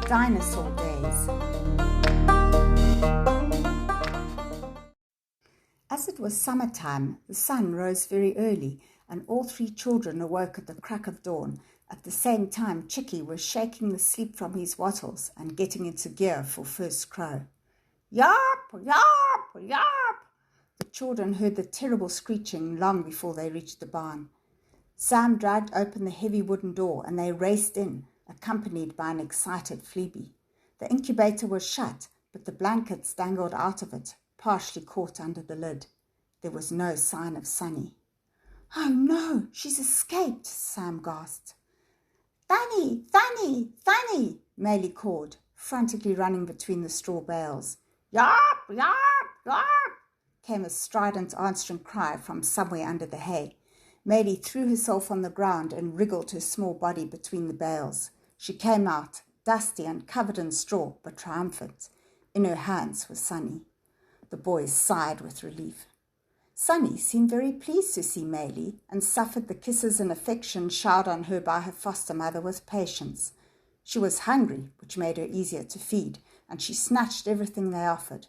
Dinosaur Days. As it was summertime, the sun rose very early, and all three children awoke at the crack of dawn. At the same time, Chicky was shaking the sleep from his wattles and getting into gear for first crow. Yarp, yarp, yarp! The children heard the terrible screeching long before they reached the barn. Sam dragged open the heavy wooden door and they raced in, accompanied by an excited Phoebe. The incubator was shut, but the blankets dangled out of it, partially caught under the lid. There was no sign of Sunny. "Oh no, she's escaped," Sam gasped. "Thunny, Thunny, Thunny," Maylee called, frantically running between the straw bales. "Yarp, yarp, yarp," came a strident answering cry from somewhere under the hay. Maylee threw herself on the ground and wriggled her small body between the bales. She came out, dusty and covered in straw, but triumphant. In her hands was Sunny. The boys sighed with relief. Sunny seemed very pleased to see Maylee and suffered the kisses and affection showered on her by her foster mother with patience. She was hungry, which made her easier to feed, and she snatched everything they offered.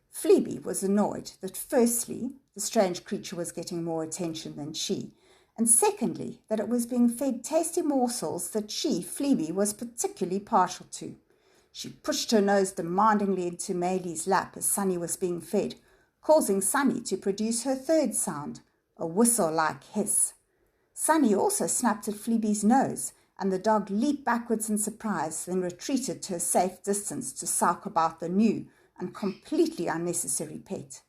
Phoebe was annoyed that firstly, the strange creature was getting more attention than she, and secondly, that it was being fed tasty morsels that she, Phoebe, was particularly partial to. She pushed her nose demandingly into Maylee's lap as Sunny was being fed, causing Sunny to produce her third sound, a whistle-like hiss. Sunny also snapped at Phoebe's nose, and the dog leaped backwards in surprise, then retreated to a safe distance to sulk about the new and completely unnecessary pet.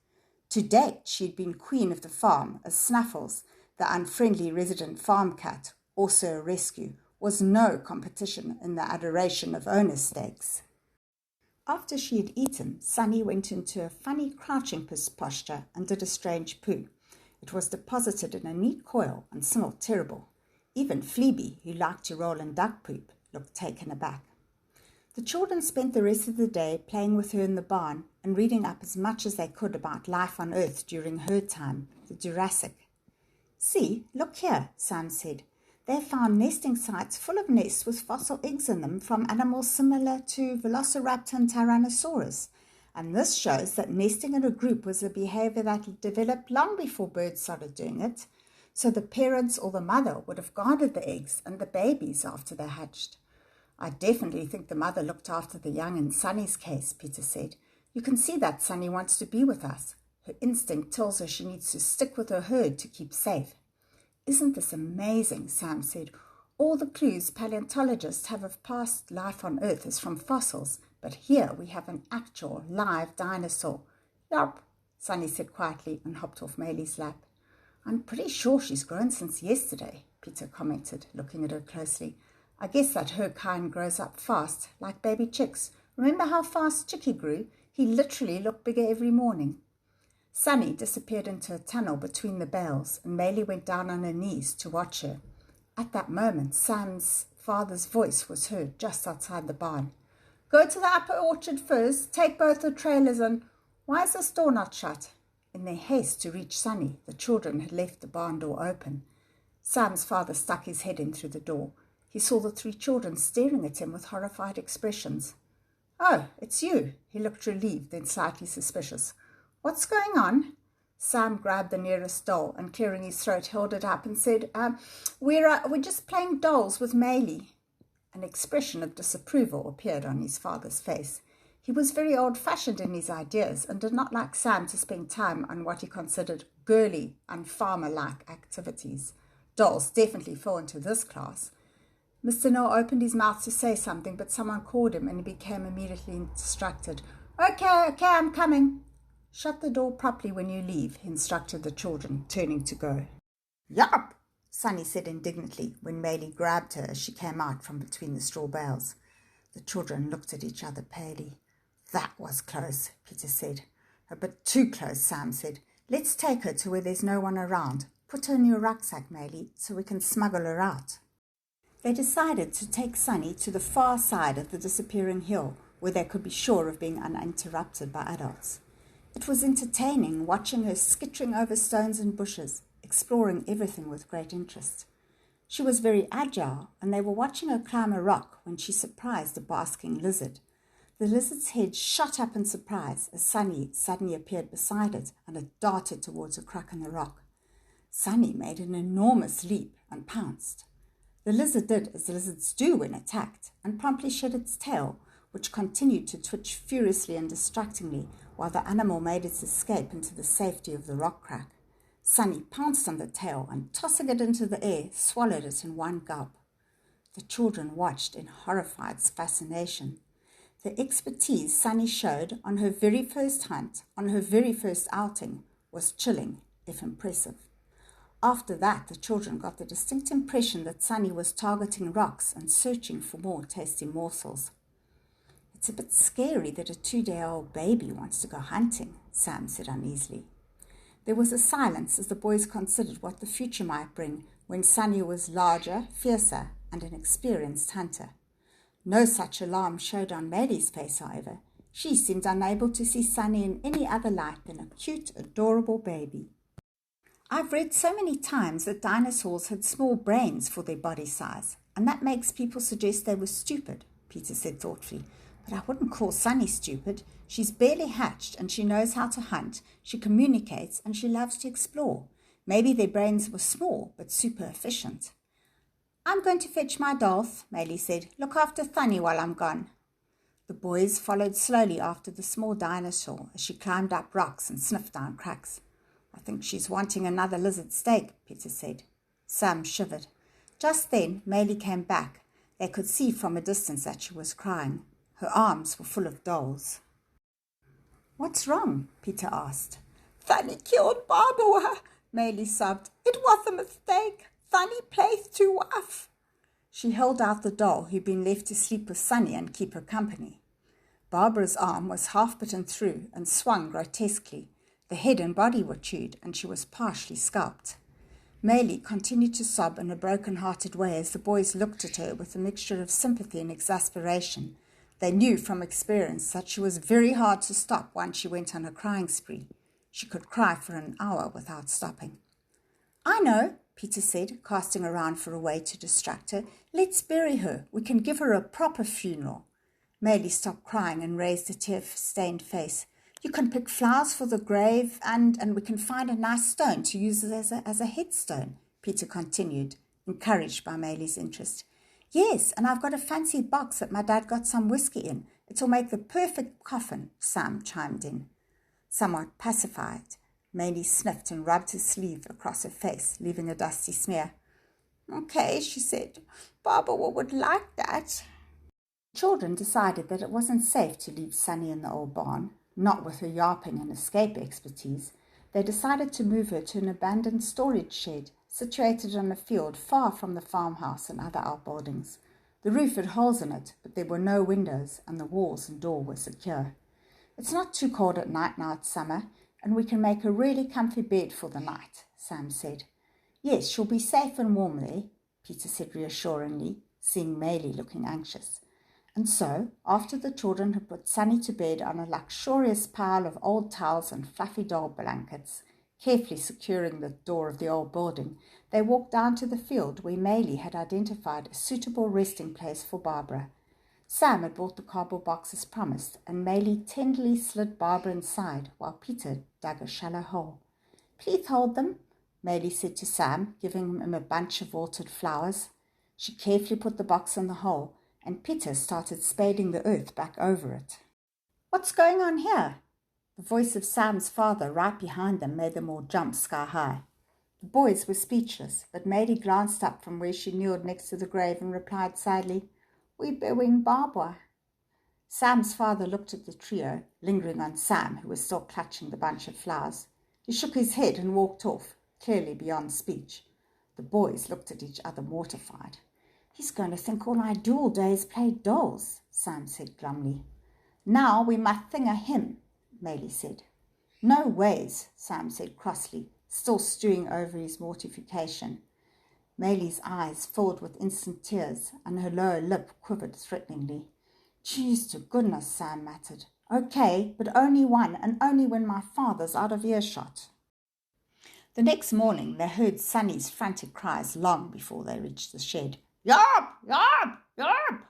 To date, she had been queen of the farm, as Snuffles, the unfriendly resident farm cat, also a rescue, was no competition in the adoration of owner steaks. After she had eaten, Sunny went into a funny crouching posture and did a strange poo. It was deposited in a neat coil and smelled terrible. Even Phoebe, who liked to roll in duck poop, looked taken aback. The children spent the rest of the day playing with her in the barn and reading up as much as they could about life on Earth during her time, the Jurassic. "See, look here," Sam said. "They found nesting sites full of nests with fossil eggs in them from animals similar to Velociraptor and Tyrannosaurus. And this shows that nesting in a group was a behavior that developed long before birds started doing it. So the parents or the mother would have guarded the eggs and the babies after they hatched." "I definitely think the mother looked after the young in Sunny's case," Peter said. "You can see that Sunny wants to be with us. Her instinct tells her she needs to stick with her herd to keep safe." "Isn't this amazing?" Sam said. "All the clues paleontologists have of past life on Earth is from fossils, but here we have an actual live dinosaur." "Yup," Sunny said quietly and hopped off Maylee's lap. "I'm pretty sure she's grown since yesterday," Peter commented, looking at her closely. "I guess that her kind grows up fast, like baby chicks. Remember how fast Chicky grew? He literally looked bigger every morning." Sunny disappeared into a tunnel between the bales, and Maylee went down on her knees to watch her. At that moment, Sam's father's voice was heard just outside the barn. "Go to the upper orchard first, take both the trailers and... Why is this door not shut?" In their haste to reach Sunny, the children had left the barn door open. Sam's father stuck his head in through the door. He saw the three children staring at him with horrified expressions. "Oh, it's you." He looked relieved, then slightly suspicious. "What's going on?" Sam grabbed the nearest doll and, clearing his throat, held it up and said, We're just playing dolls with Maylee." An expression of disapproval appeared on his father's face. He was very old-fashioned in his ideas and did not like Sam to spend time on what he considered girly and farmer-like activities. Dolls definitely fell into this class. Mr. Noah opened his mouth to say something, but someone called him and he became immediately distracted. Okay, I'm coming." "Shut the door properly when you leave," he instructed the children, turning to go. "Yup," Sunny said indignantly when Maylee grabbed her as she came out from between the straw bales. The children looked at each other palely. "That was close," Peter said. "A bit too close," Sam said. "Let's take her to where there's no one around. Put her in your rucksack, Maylee, so we can smuggle her out." They decided to take Sunny to the far side of the disappearing hill, where they could be sure of being uninterrupted by adults. It was entertaining watching her skittering over stones and bushes, exploring everything with great interest. She was very agile, and they were watching her climb a rock when she surprised a basking lizard. The lizard's head shot up in surprise as Sunny suddenly appeared beside it, and it darted towards a crack in the rock. Sunny made an enormous leap and pounced. The lizard did as lizards do when attacked, and promptly shed its tail, which continued to twitch furiously and distractingly while the animal made its escape into the safety of the rock crack. Sunny pounced on the tail and, tossing it into the air, swallowed it in one gulp. The children watched in horrified fascination. The expertise Sunny showed on her very first hunt, on her very first outing, was chilling, if impressive. After that, the children got the distinct impression that Sunny was targeting rocks and searching for more tasty morsels. "It's a bit scary that a 2-day-old baby wants to go hunting," Sam said uneasily. There was a silence as the boys considered what the future might bring when Sunny was larger, fiercer, and an experienced hunter. No such alarm showed on Maylee's face, however. She seemed unable to see Sunny in any other light than a cute, adorable baby. "I've read so many times that dinosaurs had small brains for their body size, and that makes people suggest they were stupid," Pieter said thoughtfully. "But I wouldn't call Sunny stupid. She's barely hatched and she knows how to hunt, she communicates, and she loves to explore. Maybe their brains were small but super efficient." "I'm going to fetch my dolls," Maylee said. "Look after Thunny while I'm gone." The boys followed slowly after the small dinosaur as she climbed up rocks and sniffed down cracks. "I think she's wanting another lizard steak," Pieter said. Sam shivered. Just then, Maylee came back. They could see from a distance that she was crying. Her arms were full of dolls. "What's wrong?" Pieter asked. "Thunny killed Barbara," Maylee sobbed. "It was a mistake. Thunny plays too rough." She held out the doll who'd been left to sleep with Sunny and keep her company. Barbara's arm was half bitten through and swung grotesquely. The head and body were chewed, and she was partially scalped. Maylee continued to sob in a broken-hearted way as the boys looked at her with a mixture of sympathy and exasperation. They knew from experience that she was very hard to stop once she went on a crying spree. She could cry for an hour without stopping. "I know," Pieter said, casting around for a way to distract her. "Let's bury her. We can give her a proper funeral." Maylee stopped crying and raised a tear-stained face. "You can pick flowers for the grave and we can find a nice stone to use as a headstone," Pieter continued, encouraged by Maylee's interest. "Yes, and I've got a fancy box that my dad got some whiskey in. It'll make the perfect coffin," Sam chimed in. Somewhat pacified, Maylee sniffed and rubbed his sleeve across her face, leaving a dusty smear. "Okay," she said. "Barbara would like that." The children decided that it wasn't safe to leave Sunny in the old barn, not with her yarping and escape expertise. They decided to move her to an abandoned storage shed situated on a field far from the farmhouse and other outbuildings. The roof had holes in it, but there were no windows, and the walls and door were secure. "It's not too cold at night now it's summer, and we can make a really comfy bed for the night," Sam said. "Yes, she'll be safe and warm there," Pieter said reassuringly, seeing Maylee looking anxious. And so, after the children had put Sunny to bed on a luxurious pile of old towels and fluffy doll blankets, carefully securing the door of the old building, they walked down to the field where Maylee had identified a suitable resting place for Barbara. Sam had brought the cardboard box as promised, and Maylee tenderly slid Barbara inside while Pieter dug a shallow hole. "Please hold them," Maylee said to Sam, giving him a bunch of wilted flowers. She carefully put the box in the hole, and Pieter started spading the earth back over it. "What's going on here?" The voice of Sam's father right behind them made them all jump sky high. The boys were speechless, but Maylee glanced up from where she kneeled next to the grave and replied sadly, "We're burying Barbara." Sam's father looked at the trio, lingering on Sam, who was still clutching the bunch of flowers. He shook his head and walked off, clearly beyond speech. The boys looked at each other mortified. "He's going to think all I do all day is play dolls," Sam said glumly. "Now we must sing a hymn," Maylee said. "No ways," Sam said crossly, still stewing over his mortification. Maylee's eyes filled with instant tears, and her lower lip quivered threateningly. "Cheese to goodness," Sam muttered. "Okay, but only one, and only when my father's out of earshot." The next morning they heard Sunny's frantic cries long before they reached the shed. "Yarp! Yarp! Yarp!"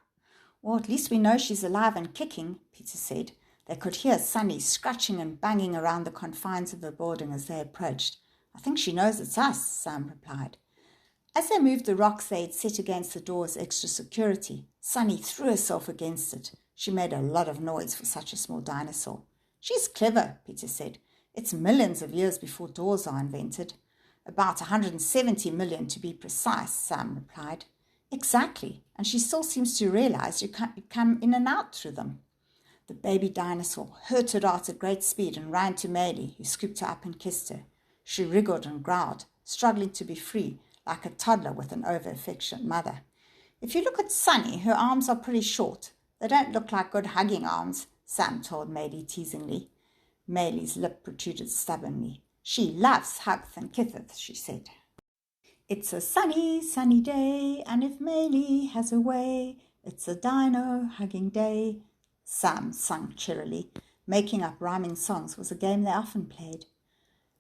"Well, at least we know she's alive and kicking," Peter said. They could hear Sunny scratching and banging around the confines of the building as they approached. "I think she knows it's us," Sam replied. As they moved the rocks they had set against the door as extra security, Sunny threw herself against it. She made a lot of noise for such a small dinosaur. "She's clever," Peter said. "It's millions of years before doors are invented." "About 170 million to be precise," Sam replied. "Exactly, and she still seems to realize you can't come in and out through them." The baby dinosaur hurtled out at great speed and ran to Maylee, who scooped her up and kissed her. She wriggled and growled, struggling to be free, like a toddler with an over-affectionate mother. "If you look at Sunny, her arms are pretty short. They don't look like good hugging arms," Sam told Maylee teasingly. Maylee's lip protruded stubbornly. "She loves hugs and kisses," she said. "It's a sunny, sunny day, and if Maylee has her way, it's a dino hugging day," Sam sung cheerily. Making up rhyming songs was a game they often played.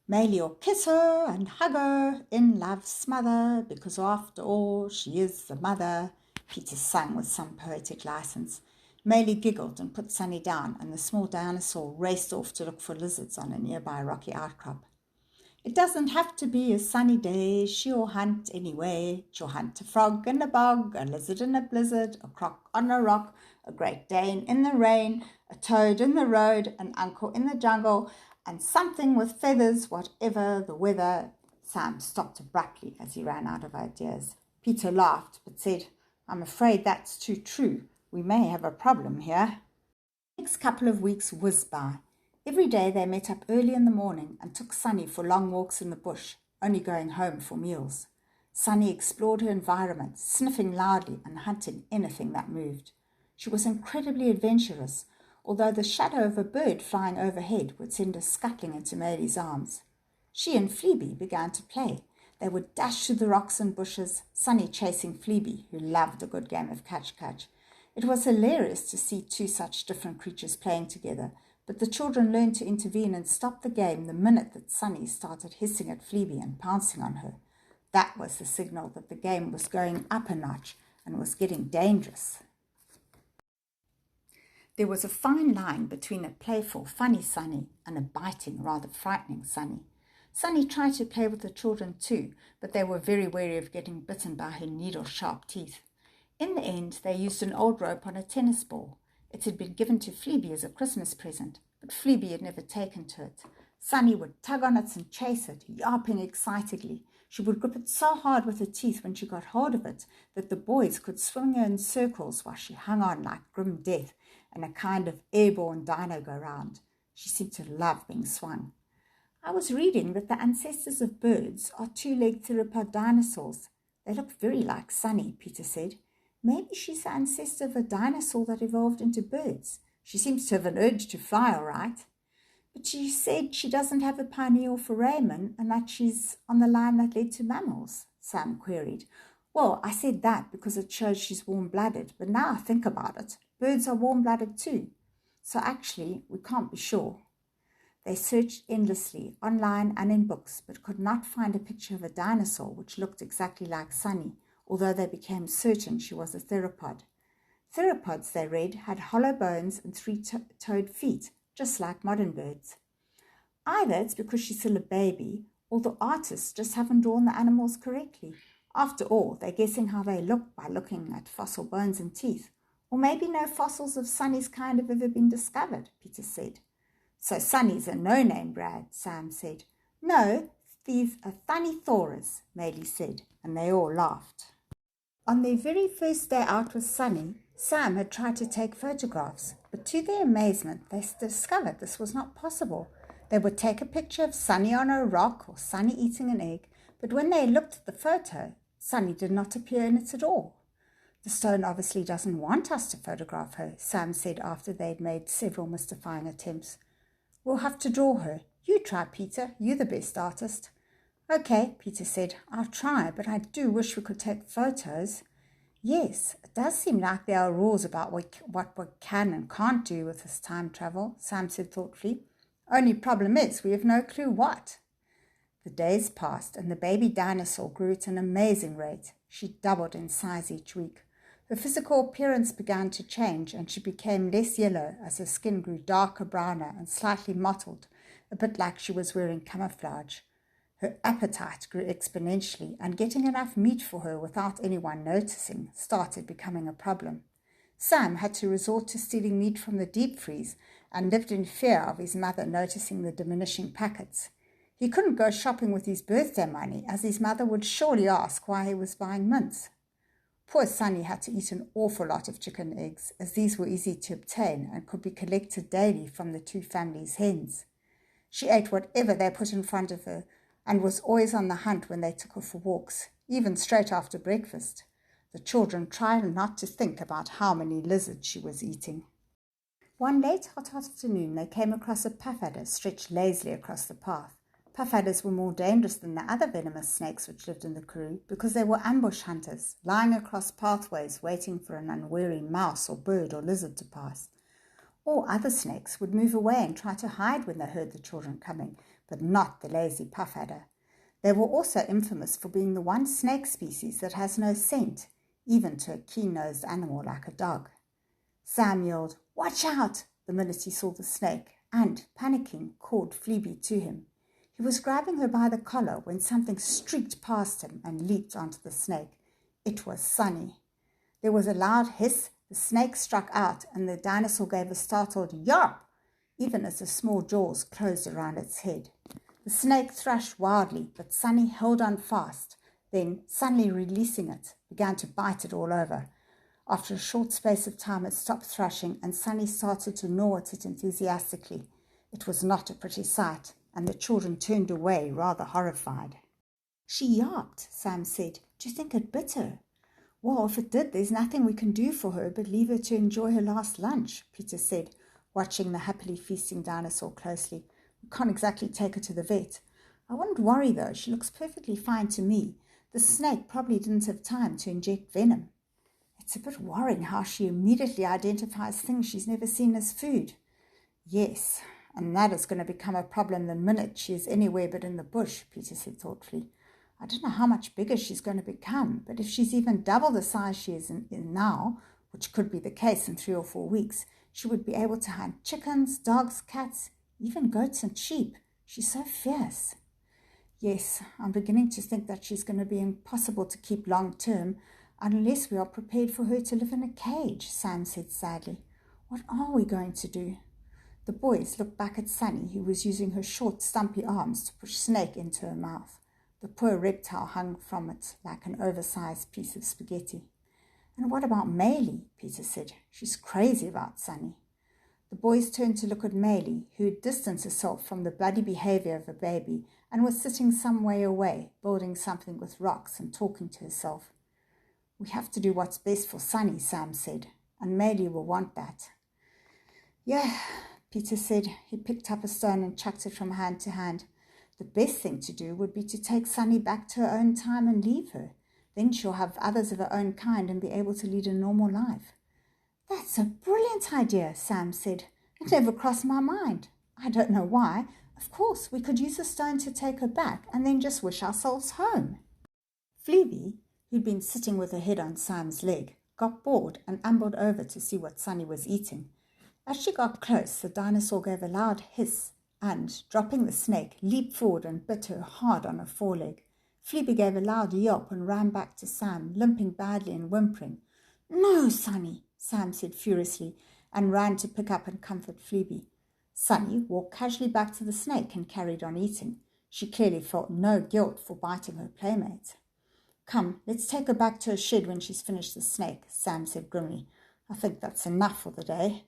"Maylee'll kiss her and hug her in love's smother, because after all she is the mother," Peter sang with some poetic license. Maylee giggled and put Sunny down, and the small dinosaur raced off to look for lizards on a nearby rocky outcrop. "It doesn't have to be a sunny day, she'll hunt anyway. She'll hunt a frog in a bog, a lizard in a blizzard, a croc on a rock, a Great Dane in the rain, a toad in the road, an uncle in the jungle, and something with feathers, whatever the weather." Sam stopped abruptly as he ran out of ideas. Peter laughed, but said, "I'm afraid that's too true. We may have a problem here." The next couple of weeks whizzed by. Every day they met up early in the morning and took Sunny for long walks in the bush, only going home for meals. Sunny explored her environment, sniffing loudly and hunting anything that moved. She was incredibly adventurous, although the shadow of a bird flying overhead would send her scuttling into Maylee's arms. She and Phoebe began to play. They would dash through the rocks and bushes, Sunny chasing Phoebe, who loved a good game of catch-catch. It was hilarious to see two such different creatures playing together, but the children learned to intervene and stop the game the minute that Sunny started hissing at Phoebe and pouncing on her. That was the signal that the game was going up a notch and was getting dangerous. There was a fine line between a playful, funny Sunny and a biting, rather frightening Sunny. Sunny tried to play with the children too, but they were very wary of getting bitten by her needle-sharp teeth. In the end, they used an old rope on a tennis ball. It had been given to Phoebe as a Christmas present, but Phoebe had never taken to it. Sunny would tug on it and chase it, yelping excitedly. She would grip it so hard with her teeth when she got hold of it that the boys could swing her in circles while she hung on like grim death and a kind of airborne dino go-round. She seemed to love being swung. "I was reading that the ancestors of birds are two-legged theropod dinosaurs. They look very like Sunny," Peter said. "Maybe she's the ancestor of a dinosaur that evolved into birds. She seems to have an urge to fly, all right." "But she said she doesn't have a pineal foramen and that she's on the line that led to mammals," Sam queried. "Well, I said that because it shows she's warm-blooded, but now I think about it, birds are warm-blooded too. So actually, we can't be sure." They searched endlessly, online and in books, but could not find a picture of a dinosaur which looked exactly like Sunny, although they became certain she was a theropod. Theropods, they read, had hollow bones and three-toed feet, just like modern birds. Either it's because she's still a baby, or the artists just haven't drawn the animals correctly. After all, they're guessing how they look by looking at fossil bones and teeth. Or maybe no fossils of Sunny's kind have ever been discovered, Peter said. "So Sunny's a no-name, Brad," Sam said. "No, these are Thanithoras," Maylee said, and they all laughed. On their very first day out with Sunny, Sam had tried to take photographs, but to their amazement, they discovered this was not possible. They would take a picture of Sunny on a rock or Sunny eating an egg, but when they looked at the photo, Sunny did not appear in it at all. "The stone obviously doesn't want us to photograph her," Sam said after they'd made several mystifying attempts. "We'll have to draw her. You try, Peter. You're the best artist." "Okay," Peter said. "I'll try, but I do wish we could take photos." "Yes, it does seem like there are rules about what we can and can't do with this time travel," Sam said thoughtfully. "Only problem is we have no clue what." The The days passed, and the baby dinosaur grew at an amazing rate. She doubled in size each week. Her physical appearance began to change, and she became less yellow as her skin grew darker, browner, and slightly mottled, a bit like she was wearing camouflage. Her appetite grew exponentially, and getting enough meat for her without anyone noticing started becoming a problem. Sam had to resort to stealing meat from the deep freeze and lived in fear of his mother noticing the diminishing packets. He couldn't go shopping with his birthday money, as his mother would surely ask why he was buying mints. Poor Sunny had to eat an awful lot of chicken eggs, as these were easy to obtain and could be collected daily from the two families' hens. She ate whatever they put in front of her and was always on the hunt when they took her for walks, even straight after breakfast. The children tried not to think about how many lizards she was eating. One late hot afternoon they came across a puff adder stretched lazily across the path. Puff adders were more dangerous than the other venomous snakes which lived in the Karoo because they were ambush hunters, lying across pathways waiting for an unwary mouse or bird or lizard to pass. All other snakes would move away and try to hide when they heard the children coming, but not the lazy puff adder. They were also infamous for being the one snake species that has no scent, even to a keen-nosed animal like a dog. Sam yelled, "Watch out!" the minute he saw the snake, and, panicking, called Phoebe to him. He was grabbing her by the collar when something streaked past him and leaped onto the snake. It was Sunny. There was a loud hiss, the snake struck out, and the dinosaur gave a startled yarp, even as the small jaws closed around its head. The snake thrashed wildly, but Sunny held on fast, then, suddenly releasing it, began to bite it all over. After a short space of time it stopped thrashing, and Sunny started to gnaw at it enthusiastically. It was not a pretty sight, and the children turned away, rather horrified. "She yarped," Sam said. "Do you think it bit her?" "Well, if it did, there's nothing we can do for her but leave her to enjoy her last lunch," Peter said, watching the happily feasting dinosaur closely. "We can't exactly take her to the vet. I wouldn't worry, though. She looks perfectly fine to me. The snake probably didn't have time to inject venom." "It's a bit worrying how she immediately identifies things she's never seen as food." "Yes, and that is going to become a problem the minute she is anywhere but in the bush," Peter said thoughtfully. "I don't know how much bigger she's going to become, but if she's even double the size she is in now, which could be the case in 3 or 4 weeks, she would be able to hunt chickens, dogs, cats, even goats and sheep. She's so fierce." "Yes, I'm beginning to think that she's going to be impossible to keep long term unless we are prepared for her to live in a cage," Sam said sadly. "What are we going to do?" The boys looked back at Sunny, who was using her short, stumpy arms to push Snake into her mouth. The poor reptile hung from it like an oversized piece of spaghetti. "And what about Maylee?" Peter said. "She's crazy about Sunny." The boys turned to look at Maylee, who had distanced herself from the bloody behavior of a baby and was sitting some way away, building something with rocks and talking to herself. "We have to do what's best for Sunny," Sam said, "and Maylee will want that." "Yeah," Peter said. He picked up a stone and chucked it from hand to hand. "The best thing to do would be to take Sunny back to her own time and leave her. Then she'll have others of her own kind and be able to lead a normal life." "That's a brilliant idea," Sam said. "It never crossed my mind. I don't know why. Of course, we could use a stone to take her back and then just wish ourselves home." Phoebe, who'd been sitting with her head on Sam's leg, got bored and ambled over to see what Sunny was eating. As she got close, the dinosaur gave a loud hiss and, dropping the snake, leaped forward and bit her hard on her foreleg. Phoebe gave a loud yelp and ran back to Sam, limping badly and whimpering. "No, Sunny," Sam said furiously, and ran to pick up and comfort Phoebe. Sunny walked casually back to the snake and carried on eating. She clearly felt no guilt for biting her playmate. "Come, let's take her back to her shed when she's finished the snake," Sam said grimly. "I think that's enough for the day."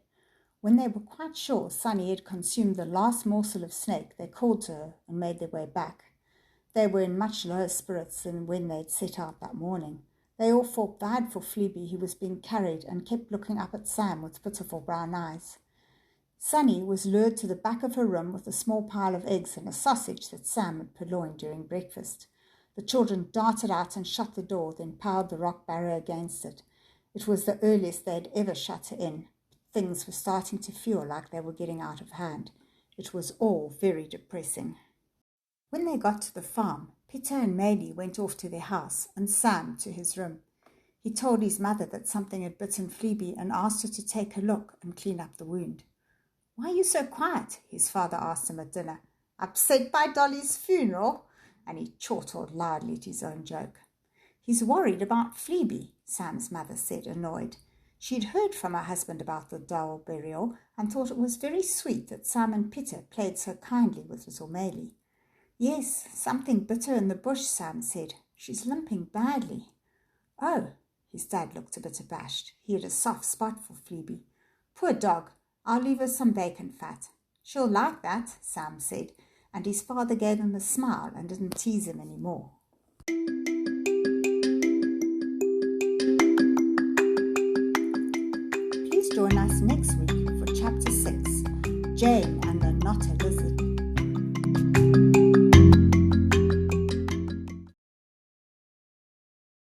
When they were quite sure Sunny had consumed the last morsel of snake, they called to her and made their way back. They were in much lower spirits than when they'd set out that morning. They all felt bad for Phoebe, who was being carried, and kept looking up at Sam with pitiful brown eyes. Sunny was lured to the back of her room with a small pile of eggs and a sausage that Sam had purloined during breakfast. The children darted out and shut the door, then piled the rock barrier against it. It was the earliest they had ever shut her in. Things were starting to feel like they were getting out of hand. It was all very depressing. When they got to the farm, Pieter and Maylee went off to their house and Sam to his room. He told his mother that something had bitten Phoebe and asked her to take a look and clean up the wound. "Why are you so quiet?" his father asked him at dinner. "Upset by Dolly's funeral?" And he chortled loudly at his own joke. "He's worried about Phoebe," Sam's mother said, annoyed. She'd heard from her husband about the doll burial and thought it was very sweet that Sam and Pieter played so kindly with little Maylee. "Yes, something bit her in the bush," Sam said. "She's limping badly." "Oh," his dad looked a bit abashed. He had a soft spot for Phoebe. "Poor dog, I'll leave her some bacon fat." "She'll like that," Sam said, and his father gave him a smile and didn't tease him any more. Please join us next week for Chapter 6, Jane and the Not a Lizard.